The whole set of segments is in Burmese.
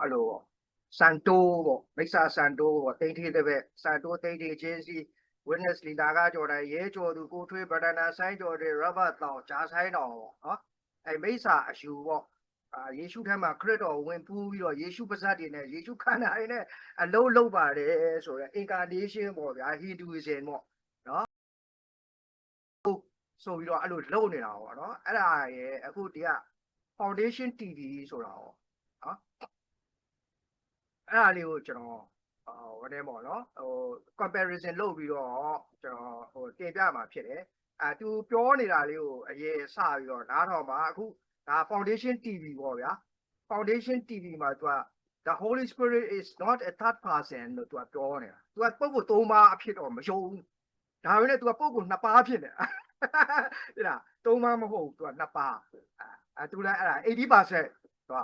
အဲ့လိုစန်တိုပေါ့မိစ္ဆာစန်တိုပေါ့တိတ်ထေးတဲ့ပဲစန်တိုတိတ်ထေးချင်းစီ witness လီတာကကြော်တယ်ရဲကြော်သူကိုထွေးဗဒနာဆိုင်ကြော်တယ်ရဘတ်တောင်ဂျာဆိုင်တောင်ပေါ့နော်အဲ့မိစ္ဆာအယူပေါ့ယေရှုထဲမှာခရစ်တော်ဝင်ပူးပြီးတော့ယေရှုပါးစပ်တွေနဲ့ယေရှုခန္ဓာတွေနဲ့အလုံးလုံးပါတယ်ဆိုတော့ incarnation ပေါ့ဗျာ Hinduism ပေါ့နော်ဆိုပြီးတော့အဲ့လိုလုပ်နေတာပေါ့နော်အဲ့ဒါရဲ့အခုဒီက Foundation TV ဆိုတာပေါ့နော်အဲ့ဒါလေးကိုကျွန်တော်ဟိုတဲ့ပေါ့နော်ဟို comparison လုပ်ပြီးတော့ကျွန်တော်ဟိုတင်ပြမှာဖြစ်တယ်သူပြောနေတာလေးကိုအရင်စပြီးတော့နားထောင်ပါအခုဒါ Foundation TV ပေါ့ဗျာ Foundation TV မှာသူက the Holy Spirit is not a third person လို့သူကပြောနေတာသူကပုဂ္ဂိုလ်၃ပါးအဖြစ်တော့မယုံဘူးဒါပေမဲ့သူကပုဂ္ဂိုလ်၂ပါးဖြစ်နေတာဟုတ်လား၃ပါးမဟုတ်ဘူးသူက၂ပါးသူလည်းအဲ့ဒါ 80% သူက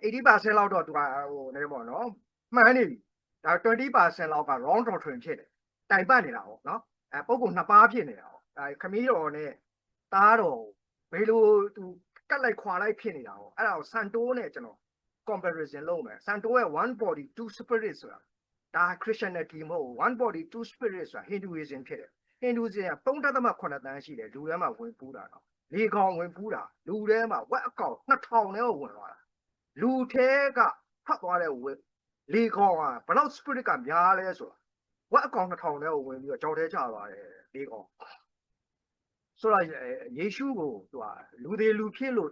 80% လောက်တော့သူကဟိုနေပေါ့နော်မှန်နေပြီဒါ20% လောက်က wrong doctrine ဖြစ်တယ်တိုင်ပတ်နေတာပေါ့နော်ပုဂ္ဂိုလ်၂ပါးဖြစ်နေတာပေါ့ခမည်းတော်နဲ့သားတော်ဘယ်လိုသူကတ်လိုက်ခွာလိုက်ဖြစ်နေတာပေါ့အဲ့ဒါကိုစန်တိုးနဲ့ကျွန်တော် comparison လုပ်မယ်စန်တိုးရဲ့ one body two spirit ဆိုတာဒါ Christianity မဟုတ် one body two spirit ဆိုတာ Hinduism ဖြစ်တယ် Hinduism က3.8 သန်းရှိတယ်လူထဲမှာဝင်ပူးတာတော့လေကောင်ဝင်ပူးတာလူထဲမှာဝက်အကောင်2000နဲ့ဝင်သွားတာလူထဲကဖတ်သွားတဲ့ဝက်လေကောင်ကဘလောက် spirit ကများလဲဆိုတာဝက်အကောင်2000နဲ့ဝင်ပြီးတော့ကြောက်ထဲချသွားတယ်လေကောင်ဆိုတော့ယေရှုကိုသူကလူသေးလူဖြစ်လို့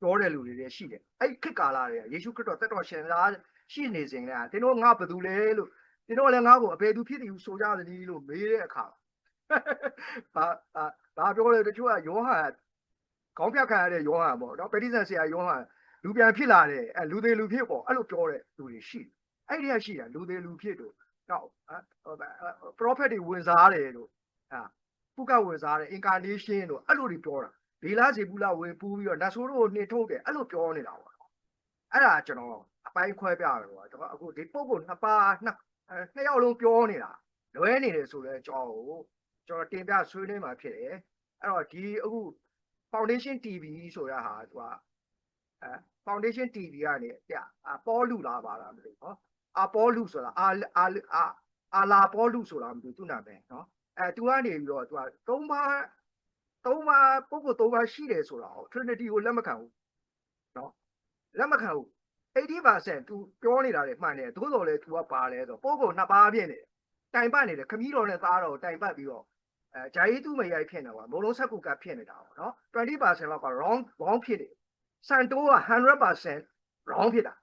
ပြောတဲ့လူတွေလည်းရှိတယ်အဲ့ခေတ်ကာလတွေကယေရှုခရစ်တော်သက်တော်ရှင်သားရှိနေစဉ်ကတင်းတို့ငါဘယ်သူလဲလို့တင်းတို့လည်းငါ့ကိုအဘယ်သူဖြစ်တယ်ဆိုကြသည်လို့မေးတဲ့အခါဒါပြောတယ်တချို့ကယောဟန်ခေါင်းဖြတ်ခံရတဲ့ယောဟန်ပေါ့နော်ပဋိသန္ဓေဆရာယောဟန်လူပြန်ဖြစ်လာတယ်လူသေးလူဖြစ်ပေါ့အဲ့လိုပြောတဲ့လူတွေရှိတယ်အဲ့ဒီကရှိတာလူသေးလူဖြစ်တို့တော့ prophet တွေဝင်စားတယ်တို့ပုကဝင်စားတယ် incarnation တို့အဲ့လိုတွေပြောတာဘေလာစီပူလာဝင်ပူးပြီးတော့နတ်ဆိုးတို့ကိုနှင်ထုတ်တယ်အဲ့လိုပြောနေတာပေါ့အဲ့ဒါကျွန်တော်အပိုင်းခွဲပြတယ်ပေါ့ကျွန်တော်အခုဒီပုဂ္ဂိုလ်နှစ်ယောက်လုံးပြောနေတာလွဲနေတယ်ဆိုတဲ့အကြောင်းကိုကျွန်တော်တင်ပြဆွေးနွေးမှာဖြစ်တယ်အဲ့တော့ဒီအခု Foundation TV ဆိုတာဟာသူကFoundation TV ကနေပေါ်လူလာပါလားမသိဘူးနော်ပေါ်လူဆိုတာအာလာပေါ်လူဆိုတာမသိဘူးသူနာမည်နော်သူကနေပြီးတော့သူက၃ပါးပုဂ္ဂိုလ်၃ပါးရှိတယ်ဆိုတာကို Trinity ကိုလက်မခံဘူးနော်လက်မခံဘူး80%သူပြောနေတာတွေမှန်တယ်သို့တော်လည်းသူကပါလဲဆိုပုဂ္ဂိုလ်၂ပါးဖြစ်နေတယ်တိုင်ပတ်နေတယ်ခမည်းတော်နဲ့သားတော်တိုင်ပတ်ပြီးတော့ဂျာယီသူမရိုက်ဖြစ်နေပါမိုးလုံးဆက်ကူကဖြစ်နေတာပေါ့နော်20% လောက်က wrong ဖြစ်တယ်စန်တိုးက100% wrong ဖြစ်တာ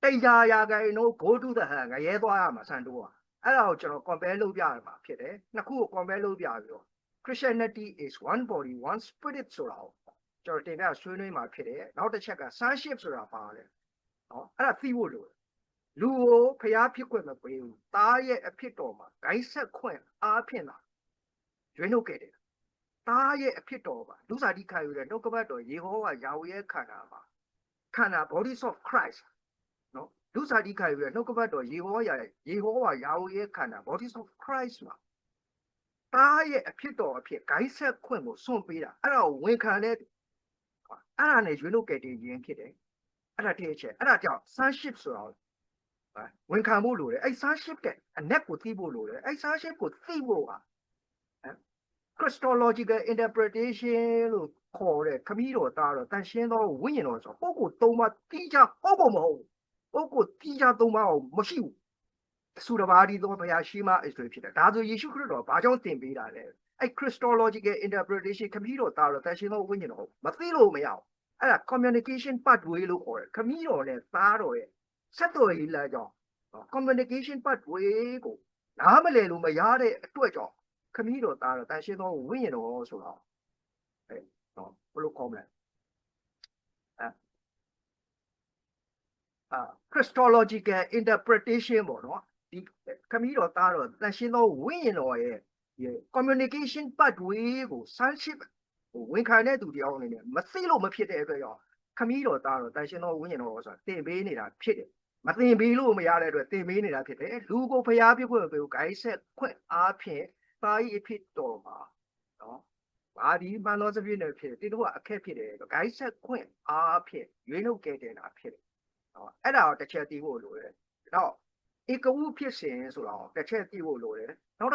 100% go to the hell ငရဲသွားရမှာစန်တိုးကအဲ့ဒါကိုကျွန်တော် compare လုပ်ပြရမှာဖြစ်တယ်နှစ်ခုကို compare လုပ်ပြပြီးတော့ Christianity is one body one spirit ဆိုတာကိုကျွန်တော်တင်ပြဆွေးနွေးမှာဖြစ်တယ်နောက်တစ်ချက်က sonship ဆိုတာပါတယ်နော်အဲ့ဒါသိဖို့လိုတယ်လူကိုဖျားဖြစ်ခွင့်မပေးဘူးသားရဲ့အဖြစ်တော်မှာဂိုင်းဆက်ခွင့်အားဖြင့်လားရွေးနှုတ်ခဲ့တယ်သားရဲ့အဖြစ်တော်ပါလူစားတိခံယူတဲ့နှုတ်ကပတ်တော်ယေဟောဝါယာဝေရဲ့ခန္ဓာမှာခန္ဓာ body of Christ နော်လူစားတိခံယူတဲ့နှုတ်ကပတ်တော်ယေဟောဝါယာဝေရဲ့ခန္ဓာ body of Christ မှာသားရဲ့အဖြစ်တော်အဖြစ်ဂိုင်းဆက်ခွင့်ကိုစွန့်ပေးတာအဲ့ဒါကိုဝန်ခံတဲ့အဲ့ဒါနဲ့ရွေးနှုတ်ခဲ့တဲ့ခြင်းဖြစ်တယ်အဲ့ဒါတည်းချက်အဲ့ဒါကြောင့် sonship ဆိုတာဝန်ခံဖို့လိုတယ်အဲ့ sonship တဲ့အနက်ကိုသိဖို့လိုတယ်အဲ့ sonship ကိုသိဖို့ကChristological interpretation လို့ခေါ်တဲ့ခမည်းတော်သားတော်တန်ရှင်းသောဝိညာဉ်တော်ဆိုပုဂ္ဂိုလ်၃ပါးတိကျပုဂ္ဂိုလ်မဟုတ်ပုဂ္ဂိုလ်တိကျ၃ပါးကိုမရှိဘူးသုတပါးဒီသောဘုရားရှိမအစ္စရေးဖြစ်တယ်ဒါဆိုယေရှုခရစ်တော်ဘာကြောင့်သင်ပေးတာလဲအဲ့ Christological interpretation ခမည်းတော်သားတော်တန်ရှင်းသောဝိညာဉ်တော်မသိလို့မရဘူးအဲ့ဒါ communication pathway လို့ခေါ်တယ်ခမည်းတော်နဲ့သားတော်ရဲ့ဆက်သွယ်ရေးလမ်းကြောင်း communication pathway ကိုနားမလည်လို့မရတဲ့အတွက်ကြောင့်ခမည်းတော်သားတော်တန်ရှင်းသောဝိညာဉ်တော်ဆိုတော့နော်ဘယ်လိုခေါ်မလဲChristological interpretation ပေါ့နော်ဒီခမည်းတော်သားတော်တန်ရှင်းသောဝိညာဉ်တော်ရဲ့ communication pathway ကို sonship ဝန်ခံတဲ့သူတယောက်အနေနဲ့မသိလို့မဖြစ်တဲ့အတွက်ကြောင့်ခမည်းတော်သားတော်တန်ရှင်းသောဝိညာဉ်တော်ဆိုတာသင်ပေးနေတာဖြစ်တယ်မသင်ပေးလို့မရတဲ့အတွက်သင်ပေးနေတာဖြစ်တယ်လူကိုဖျားပြခွင့်ပေးကိုဂိုင်းဆက်ခွင့်အားဖြင့်သား၏အဖြစ်တော်မှာနော် ဘာဒီမှန်သောစပြည့်နဲ့ဖြစ်တိတော့အခက်ဖြစ်တယ်ဂိုင်းဆက်ခွင့်အားဖြင့်ရွေးနှုတ်ကဲတင်တာဖြစ်တယ်ဟောအဲ့ဒါတော့တစ်ချက်သိဖို့လိုတယ်တော့ဧကဝုဖြစ်စဉ်ဆိုတော့တစ်ချက်သိဖို့လိုတယ်နောက်